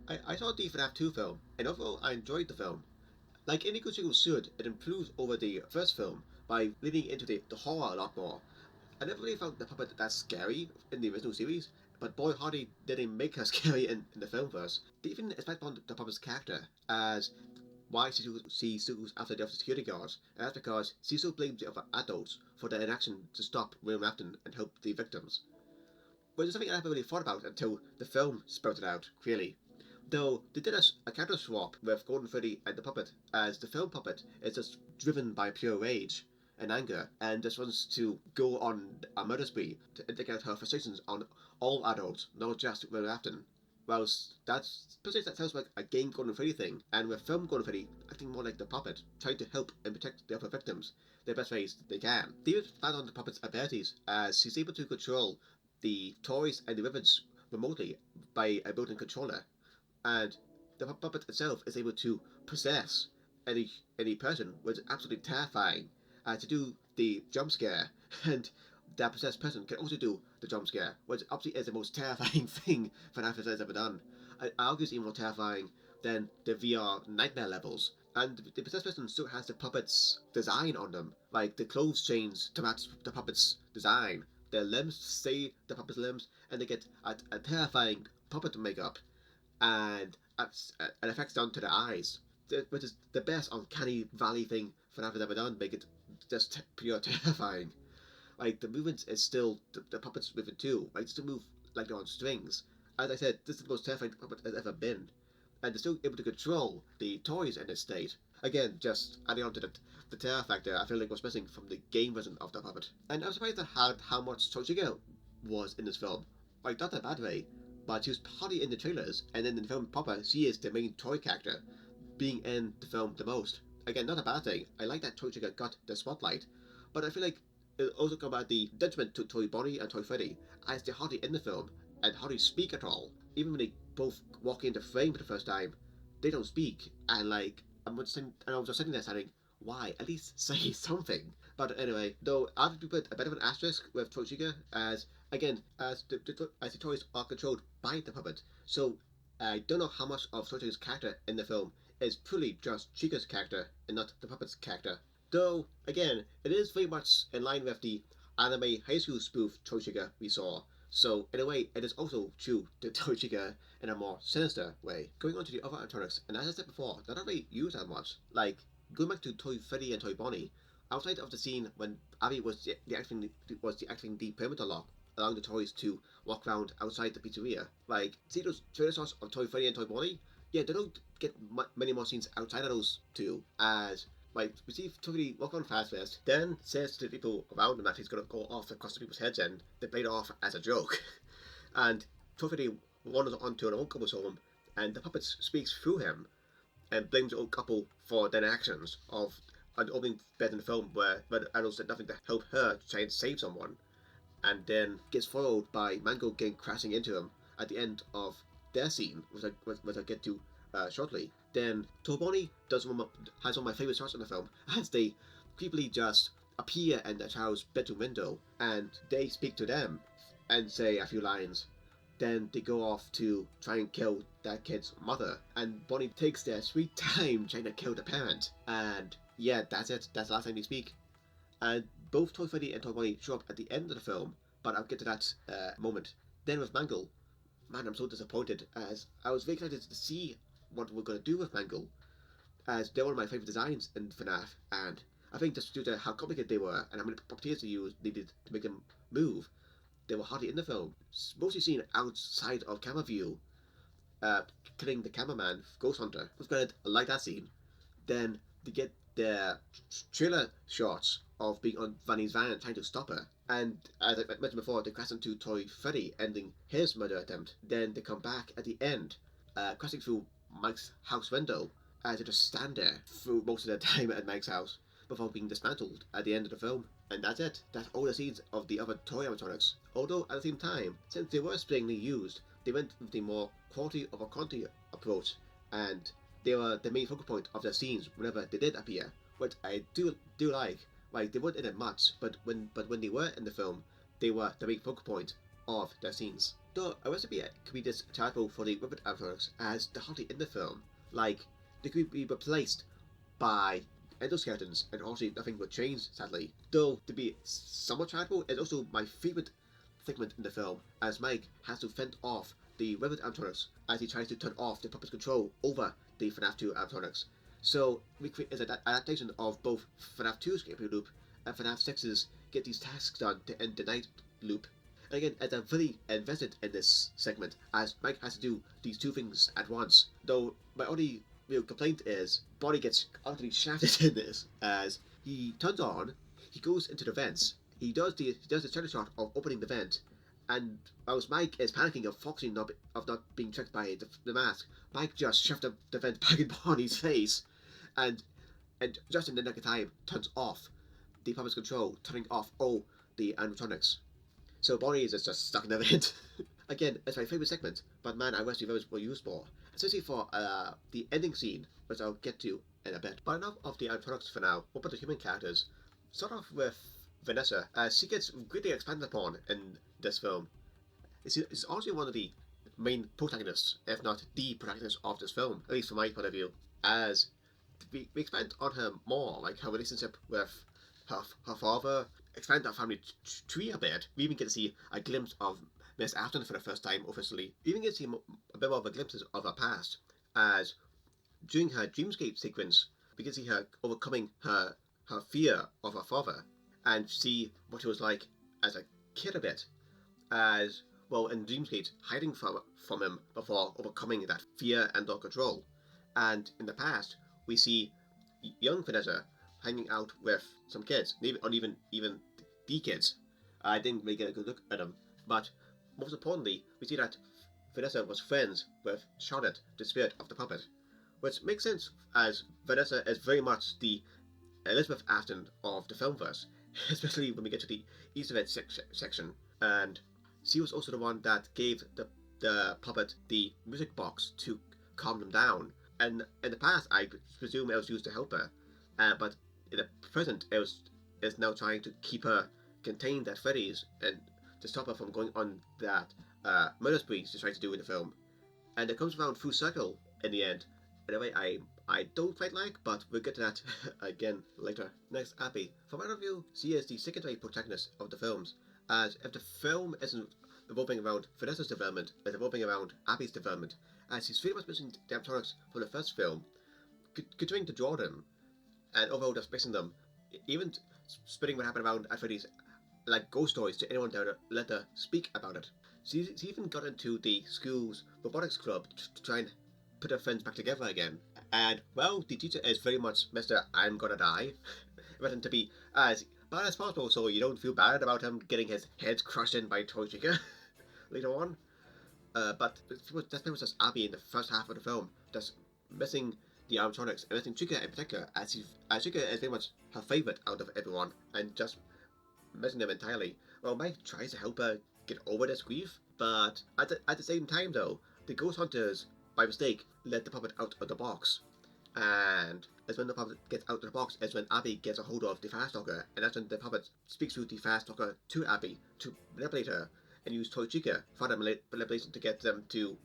I saw the FNAF 2 film, and overall I enjoyed the film. Like any good sequel should, it improves over the first film by leaning into the horror a lot more. I never really found the puppet that scary in the original series, but boy howdy did they make her scary in the film first. They even expand on the puppet's character, as why she sues after the death of security guards, and that's because Cecil blames the other adults for their inaction to stop William Afton and help the victims. But it's something I never really thought about until the film spelled it out clearly. Though they did a character swap with Golden Freddy and the puppet, as the film puppet is just driven by pure rage and anger, and just wants to go on a murder spree to indicate her frustrations on all adults, not just William Afton. Whilst that's pretty that sounds like a game Golden Freddy thing, and with film Golden Freddy acting more like the puppet, trying to help and protect the other victims the best ways they can. They even found on the puppet's abilities, as she's able to control the toys and the ribbons remotely by a built-in controller, and the puppet itself is able to possess any person, which is absolutely terrifying. To do the jump scare, and that possessed person can also do the jump scare, which obviously is the most terrifying thing FNAF has ever done. I argue it's even more terrifying than the VR nightmare levels. And the possessed person still has the puppet's design on them, like the clothes change to match the puppet's design. Their limbs stay the puppet's limbs, and they get a terrifying puppet makeup and an effects done to the eyes, which is the best uncanny valley thing FNAF has ever done. Make it just pure terrifying. Like the movement is still the puppet's movement too. Like still move like they're on strings. As I said, this is the most terrifying the puppet has ever been, and they're still able to control the toys in this state. Again, just adding on to the terror factor, I feel like was missing from the game version of the puppet. And I was surprised at how much Toshige was in this film. Like not in a bad way, but she was hardly in the trailers, and in the film proper, she is the main toy character, being in the film the most. Again, not a bad thing. I like that Toy Chica got the spotlight, but I feel like it also come at the detriment to Toy Bonnie and Toy Freddy, as they're hardly in the film and hardly speak at all. Even when they both walk into frame for the first time, they don't speak, and like I was just sitting there saying, why? At least say something. But anyway, though I have to put a bit of an asterisk with Toy Chica, as again, as the toys are controlled by the puppet, so I don't know how much of Toy Chica's character in the film is purely just Chica's character and not the puppet's character. Though, again, it is very much in line with the anime high school spoof Toy Chica we saw, so in a way it is also true to Toy Chica in a more sinister way. Going on to the other animatronics, and as I said before, they're not really used that much. Like, going back to Toy Freddy and Toy Bonnie, outside of the scene when Abby activating the perimeter lock, allowing the toys to walk around outside the pizzeria. Like, see those trailer shots of Toy Freddy and Toy Bonnie? Yeah, they don't get many more scenes outside of those two, as like we see Toy Freddy walk on fast first, then says to the people around him that he's gonna go off across the people's heads, and they play it off as a joke. And Toy Freddy wanders onto an old couple's home, and the puppet speaks through him and blames the old couple for their actions of an opening bed in the film where the adults did nothing to help her to try and save someone, and then gets followed by Mango getting crashing into him at the end of their scene, which I'll get to shortly. Then Toboni has one of my favourite shots in the film, as they creepily just appear in the child's bedroom window, and they speak to them and say a few lines. Then they go off to try and kill that kid's mother, and Bonnie takes their sweet time trying to kill the parent. And yeah, that's it. That's the last time they speak. And both Toy Freddy and Toy Bonnie show up at the end of the film, but I'll get to that moment. Then with Mangle, man, I'm so disappointed, as I was very excited to see what we're going to do with Mangle, as they're one of my favourite designs in FNAF, and I think just due to how complicated they were and how many puppeteers they used needed to make them move, they were hardly in the film. Mostly seen outside of camera view, killing the cameraman, Ghost Hunter. I was glad I like that scene. Then they get their trailer shots of being on Vanny's van trying to stop her. And as I mentioned before, they crash into Toy Freddy, ending his murder attempt. Then they come back at the end, crashing through Mike's house window, as they just stand there through most of their time at Mike's house before being dismantled at the end of the film. And that's it. That's all the scenes of the other toy animatronics. Although at the same time, since they were sparingly used, they went with the more quality over quantity approach, and they were the main focal point of their scenes whenever they did appear, which I do like. Like, they weren't in it much, but when they were in the film, they were the main focal point of their scenes. Though I was to be could be this charitable for the weapon animatronics as they're hardly in the film. Like they could be replaced by endoskeletons, and honestly nothing would change, sadly. Though to be somewhat charitable is also my favourite segment in the film, as Mike has to fend off the weapon animatronics as he tries to turn off the puppet's control over the FNAF 2 animatronics. So we create an adaptation of both FNAF 2's gameplay loop and FNAF 6's get these tasks done to end the night loop. And again, as I'm very invested in this segment, as Mike has to do these two things at once. Though my only real complaint is Bonnie gets utterly shafted in this, as he turns on, he goes into the vents, he does the shadow shot of opening the vent, and whilst Mike is panicking of Foxy not being tricked by the mask, Mike just shoved the vent back in Bonnie's face, and just in the nick of time turns off the puppet's control, turning off all the animatronics. So Bonnie is just stuck in the vent. Again, it's my favourite segment, but man, I wish the others were used more. Especially for the ending scene, which I'll get to in a bit. But enough of the animatronics for now. What about the human characters? Start off with Vanessa, as she gets greatly expanded upon in this film. It's honestly one of the main protagonists, if not the protagonist of this film, at least from my point of view, as we expand on her more, like her relationship with her father, expand that family tree a bit. We even get to see a glimpse of Miss Afton for the first time officially. We even get to see a bit more of a glimpse of her past, as during her dreamscape sequence, we can see her overcoming her fear of her father, and see what it was like as a kid a bit, as well in Dreamscape, hiding from him before overcoming that fear and or control. And in the past, we see young Vanessa hanging out with some kids, or even the kids. I didn't really get a good look at them, but most importantly, we see that Vanessa was friends with Charlotte, the spirit of the puppet, which makes sense as Vanessa is very much the Elizabeth Aston of the filmverse, especially when we get to the Easter egg section. And she was also the one that gave the puppet the music box to calm them down. And in the past, I presume it was used to help her, but in the present, is now trying to keep her contained at Freddy's and to stop her from going on that murder spree she's trying to do in the film. And it comes around full circle in the end, in a way I don't quite like, but we'll get to that again later. Next, Abby. From my point of view, she is the secondary protagonist of the films, as if the film isn't revolving around Vanessa's development, it's revolving around Abby's development, as she's pretty much missing the animatronics from the first film, continuing to draw them, and overall just missing them, even spinning what happened around at Freddy's like ghost stories to anyone that would let her speak about it. She even got into the school's robotics club to try and put her friends back together again. And, well, the teacher is very much Mr. I'm gonna die, written to be as bad as possible so you don't feel bad about him getting his head crushed in by Toy Chica later on. But that's pretty much just Abby in the first half of the film, just missing the animatronics and missing Chica in particular, as Chica is very much her favourite out of everyone, and just missing them entirely. Well, Mike tries to help her get over this grief, but at the same time though, the ghost hunters, by mistake, let the puppet out of the box. And as when the puppet gets out of the box is when Abby gets a hold of the Firestalker, and that's when the puppet speaks through the Firestalker to Abby to manipulate her and use Toy Chica for that manipulation to get them to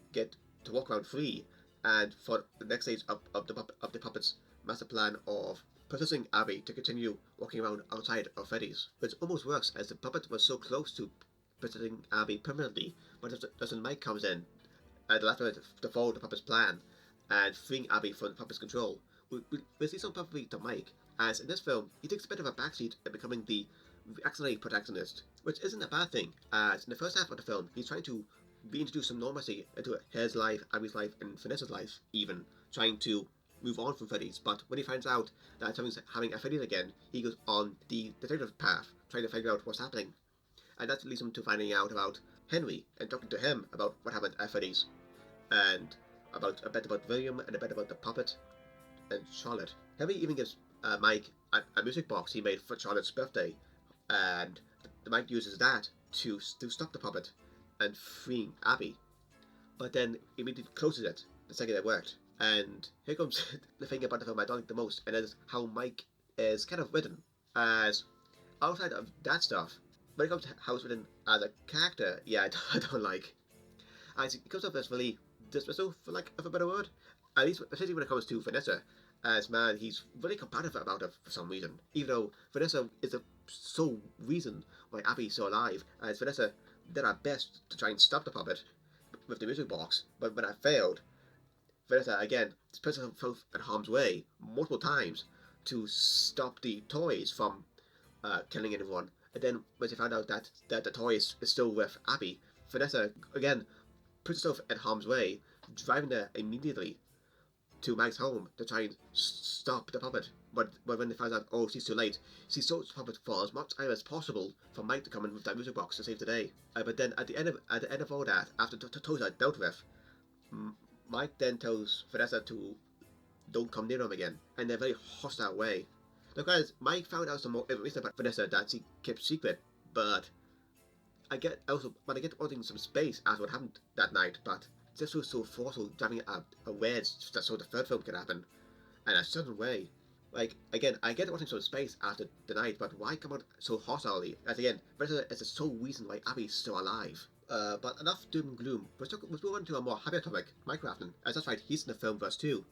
walk around free, and for the next stage of the puppet's master plan of possessing Abby to continue walking around outside of Freddy's, which almost works as the puppet was so close to possessing Abby permanently, but just when Mike comes in at the last minute to follow the puppet's plan and freeing Abby from the puppet's control, we see some puppetry to Mike, as in this film he takes a bit of a backseat in becoming the auxiliary protagonist, which isn't a bad thing, as in the first half of the film he's trying to reintroduce some normalcy into his life, Abby's life, and Vanessa's life, even trying to move on from Freddy's. But when he finds out that having a Freddy's again, he goes on the detective path, trying to figure out what's happening, and that leads him to finding out about Henry and talking to him about what happened at Freddy's, and about a bit about William and a bit about the puppet and Charlotte. Henry even gives Mike a music box he made for Charlotte's birthday, and Mike uses that to stop the puppet and freeing Abby, but then immediately closes it the second it worked. And here comes the thing about the film I don't like the most, and that is how Mike is kind of written, as outside of that stuff, when it comes to how it's written as a character, yeah, I don't like. as it comes off as really dismissal, for lack of a better word. At least, especially when it comes to Vanessa, as man, he's really combative about it for some reason. Even though Vanessa is the sole reason why Abby's still alive, as Vanessa did our best to try and stop the puppet with the music box, but when I failed, Vanessa again puts herself in harm's way multiple times to stop the toys from killing anyone. And then when she found out that the toy is still with Abby, Vanessa again puts herself in harm's way, driving there immediately to Mike's home to try and stop the puppet. But when they find out, oh, she's too late, she stops the puppet for as much time as possible for Mike to come in with that music box to save the day. But then at the end of all that, after the toys are dealt with, Mike then tells Vanessa to don't come near him again, in a very hostile way. Now, guys, Mike found out some more information about Vanessa that she kept secret, but I get wanting some space after what happened that night, but this was so forceful, driving a wedge so the third film could happen in a certain way. Like, again, I get wanting some space after the night, but why come out so hostilely? As again, Vanessa is the sole reason why Abby's still alive. But enough doom and gloom. Let's move on to a more happier topic, Minecrafting. As that's right, he's in the film verse too.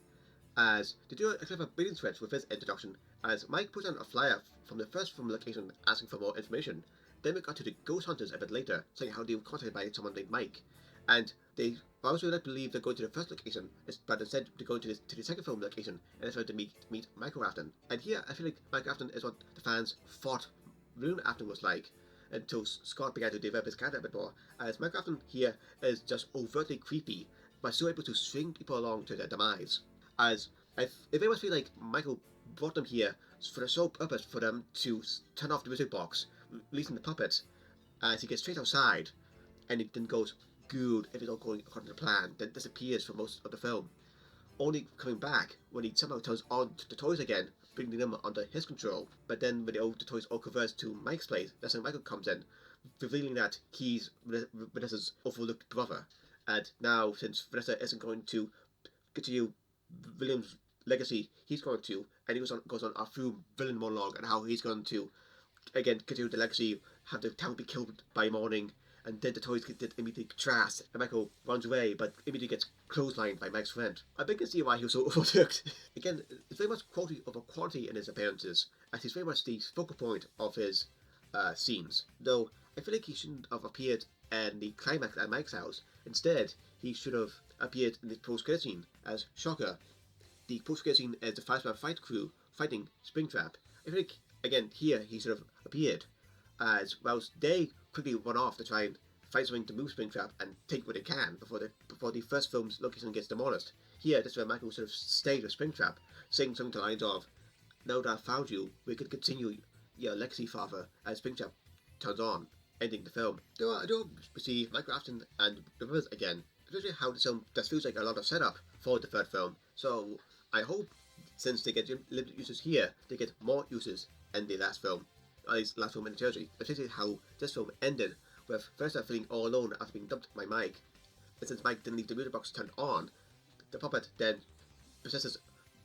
As to do a clever baiting thread with his introduction, as Mike put on a flyer from the first film location asking for more information. Then we got to the ghost hunters a bit later, saying how they were contacted by someone named Mike, and they also led to believe they're going to the first location, but instead they're going to the second film location, and that's where they meet Michael Afton. And here I feel like Michael Afton is what the fans thought William Afton was like, until Scott began to develop his character a bit more, as Michael Afton here is just overtly creepy, but still able to string people along to their demise. As if they must feel like Michael brought them here for the sole purpose for them to turn off the music box, releasing the puppet, as he gets straight outside, and it then goes good if it's all going according to plan, then disappears for most of the film, only coming back when he somehow turns on the toys again, bringing them under his control. But then when the toys all converge to Mike's place, that's when Michael comes in, revealing that he's Vanessa's overlooked brother. And now, since Vanessa isn't going to continue William's legacy, he's going to, and he goes on a full villain monologue and how he's going to again continue the legacy, have the town be killed by morning, and then the toys get immediately trashed, and Michael runs away, but immediately gets clotheslined by Mike's friend. I think you can see why he was so overlooked. Again, it's very much quality over quantity in his appearances, as he's very much the focal point of his scenes. Though I feel like he shouldn't have appeared in the climax at Mike's house. Instead, he should have appeared in the post-credit scene as Shocker. The post-credit scene is the Five-Man Fight crew fighting Springtrap. I feel like, again, here he should have appeared, as whilst they quickly run off to try and find something to move Springtrap and take what they can before the first film's location gets demolished. Here, this is where Michael sort of stayed with Springtrap, saying something to the lines of, "Now that I've found you, we could continue your legacy, father," as Springtrap turns on, ending the film. Though I do see Michael Afton and the brothers again, especially how this film just feels like a lot of setup for the third film. So I hope, since they get limited uses here, they get more uses in the last film. At least last film in the trilogy, especially how this film ended with Vanessa feeling all alone after being dumped by Mike. And since Mike didn't leave the music box turned on, the puppet then possesses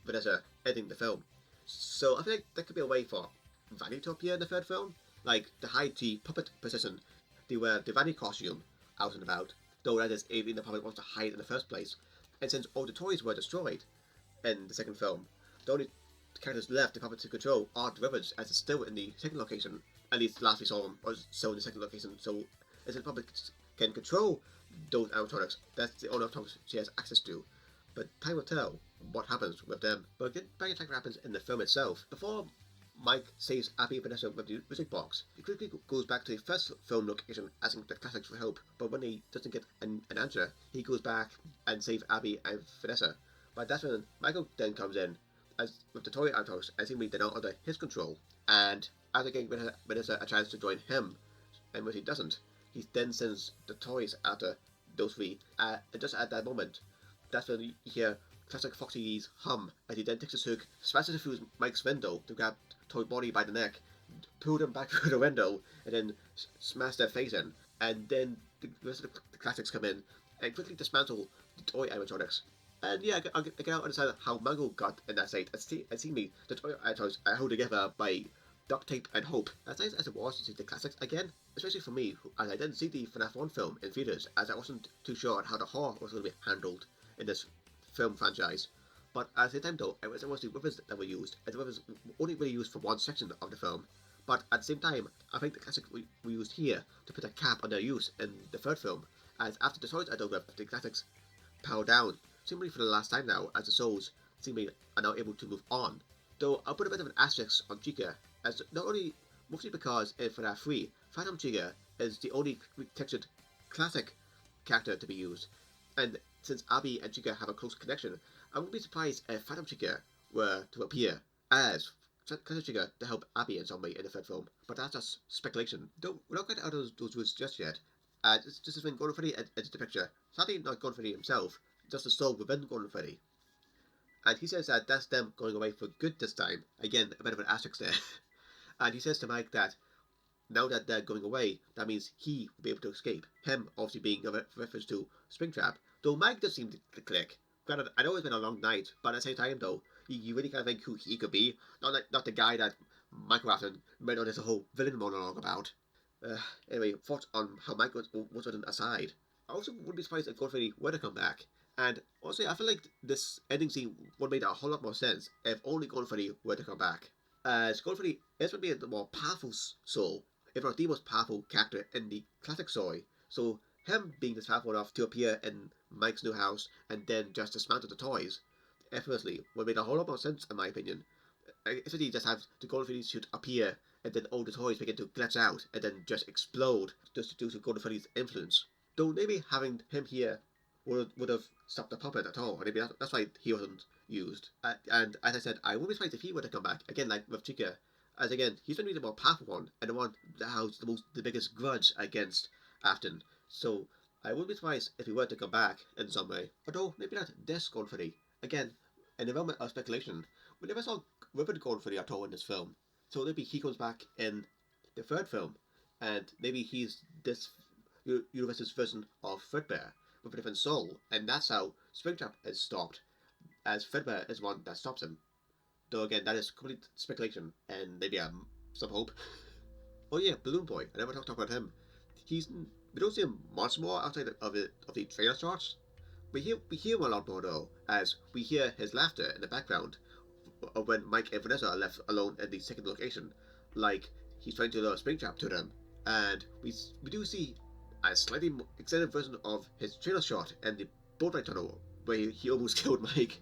Vanessa, ending the film. So I feel like there could be a way for Vanny to appear in the third film, like to hide the puppet possession. They wear the Vanny costume out and about, though that is even the puppet wants to hide in the first place. And since all the toys were destroyed in the second film, the only characters left the puppet to control are the brothers, as it's still in the second location. At least last we saw them was still in the second location. So as the puppet can control those animatronics, that's the only animatronics she has access to. But time will tell what happens with them. But getting back to what happens in the film itself, before Mike saves Abby and Vanessa with the music box, he quickly goes back to the first film location asking the classics for help. But when he doesn't get an answer, he goes back and saves Abby and Vanessa. But that's when Michael then comes in, as with the toy animatronics, as seemingly they're now under his control. And after getting Vanessa a chance to join him, and when he doesn't, he then sends the toys after those three. And just at that moment, that's when you hear classic Foxy's hum, as he then takes his hook, smashes it through Mike's window to grab Toy Body by the neck, pull them back through the window, and then smash their face in. And then the rest of the classics come in and quickly dismantle the toy animatronics. And yeah, I can understand how Mango got in that state. It seemingly the toy animatronics are held together by duct tape and hope. As nice as it was to see the classics again, especially for me, as I didn't see the FNAF 1 film in theatres, as I wasn't too sure how the horror was going to be handled in this film franchise. But at the same time, though, it was the weapons that were used, and the weapons only really used for one section of the film. But at the same time, I think the classics we used here to put a cap on their use in the third film, as after the toys are done with, the classics power down, seemingly for the last time now, as the souls seemingly are now able to move on. Though I'll put a bit of an asterisk on Chica, as not only mostly because in FNAF 3, Phantom Chica is the only textured classic character to be used, and since Abby and Chica have a close connection, I wouldn't be surprised if Phantom Chica were to appear as Classic Chica to help Abby in some way in the third film, but that's just speculation. Though we're not getting out of those woods just yet. This is when Gordon Freddy enters the picture. Sadly, not Gordon Freddy himself, just the soul within Gordon Freddy. And he says that that's them going away for good this time. Again, a bit of an asterisk there. And he says to Mike that now that they're going away, that means he will be able to escape. Him obviously being a reference to Springtrap. Though Mike does seem to click. Granted, I know it's been a long night, but at the same time though, you really kind of think who he could be. Not the guy that Michael Afton made on this whole villain monologue about. Anyway, thoughts on how Mike was on aside. I also wouldn't be surprised if Godfrey were to come back. And honestly, I feel like this ending scene would have made a whole lot more sense if only Godfrey were to come back. As Godfrey is going to be the more powerful soul, if not the most powerful character in the classic story. So him being this powerful enough to appear in Mike's new house and then just dismantle the toys effortlessly would make a whole lot more sense in my opinion. Especially just have the Golden Freddy's should appear and then all the toys begin to glitch out and then just explode just due to Golden Freddy's influence. Though maybe having him here would have stopped the puppet at all. Maybe that's why he wasn't used. And as I said, I wouldn't be surprised if he were to come back again, like with Chica. As again, he's going to be the more powerful one and the one that has the biggest grudge against Afton. So I wouldn't be surprised if he were to come back in some way. Although maybe not this Golden Freddy. Again, in the realm of speculation, we never saw Ribbon Golden Freddy at all in this film. So maybe he comes back in the third film, and maybe he's this universe's version of Fredbear with a different soul, and that's how Springtrap is stopped, as Fredbear is one that stops him. Though again, that is complete speculation, and maybe some hope. Oh yeah, Balloon Boy. I never talked about him. We don't see him much more outside of the trailer shots. We hear him a lot more though, as we hear his laughter in the background when Mike and Vanessa are left alone in the second location, like he's trying to lure Springtrap to them, and we do see a slightly extended version of his trailer shot in the boat ride tunnel where he almost killed Mike.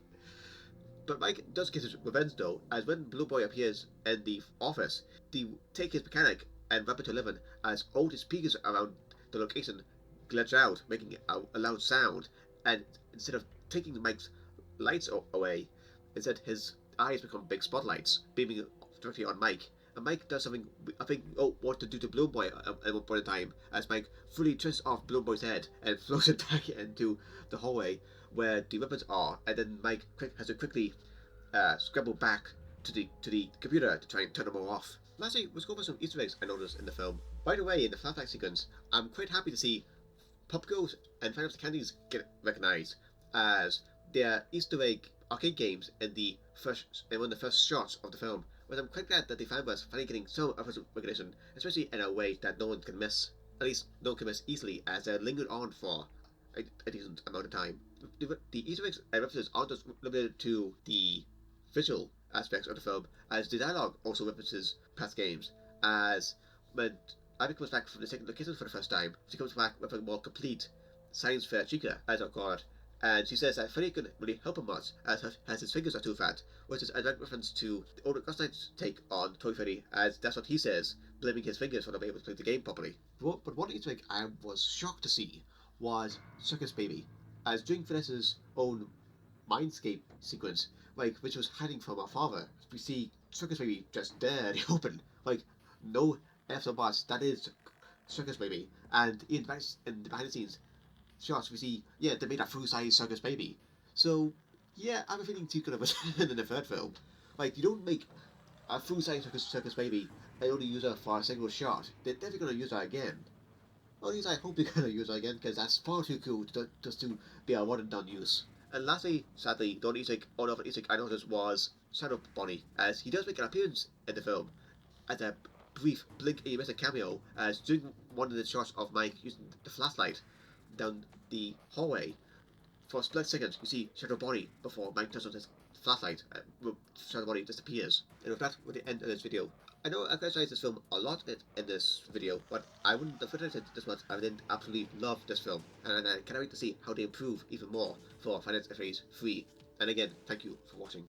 But Mike does get his revenge though, as when Blue Boy appears in the office, they take his mechanic and wrap it to 11 as all the speakers around the location glitch out, making a loud sound, and instead of taking Mike's lights away, instead his eyes become big spotlights, beaming directly on Mike. And Mike does something I think what to do to Balloon Boy at one point in time, as Mike fully twists off Balloon Boy's head and throws it back into the hallway where the weapons are, and then Mike has to quickly scramble back to the computer to try and turn them all off. Lastly, let's go over some Easter eggs I noticed in the film. By the way, in the flashback sequence, I'm quite happy to see Pop Girls and Final Fantasy Candies get recognized as their Easter egg arcade games in one of the first shots of the film. But I'm quite glad that the fan was finally getting some of recognition, especially in a way that no one can miss. At least no one can miss easily, as they're lingered on for a decent amount of time. The Easter eggs and references aren't just limited to the visual aspects of the film, as the dialogue also references past games, as when Abby comes back from the second location for the first time, she comes back with a more complete science fair Chica, as I call it, and she says that Freddy couldn't really help him much, as his fingers are too fat, which is a direct reference to the older Ghost take on Toy Freddy, as that's what he says, blaming his fingers for not being able to play the game properly. But one Easter egg I was shocked to see was Circus Baby, as during Vanessa's own Mindscape sequence, which was hiding from our father, we see Circus Baby just there in the open, no ifs or buts, that is Circus Baby, and in the behind the scenes shots we see, they made a full-size Circus Baby. So, I'm feeling too good of a in the third film. You don't make a full-size circus Baby and only use her for a single shot. They're definitely going to use her again. Or at least I hope they're going to use her again, because that's far too cool just to be a one-and-done use. And lastly, sadly, the only Easter egg I noticed was Shadow Bonnie, as he does make an appearance in the film as a brief blink and you miss a cameo as during one of the shots of Mike using the flashlight down the hallway. For a split second, you see Shadow Body before Mike turns on his flashlight. Shadow Body disappears. And with that, we're the end of this video. I know I've criticized this film a lot in this video, but I wouldn't have criticized it this much. I didn't absolutely love this film, and I can't wait to see how they improve even more for Final Fantasy 3. And again, thank you for watching.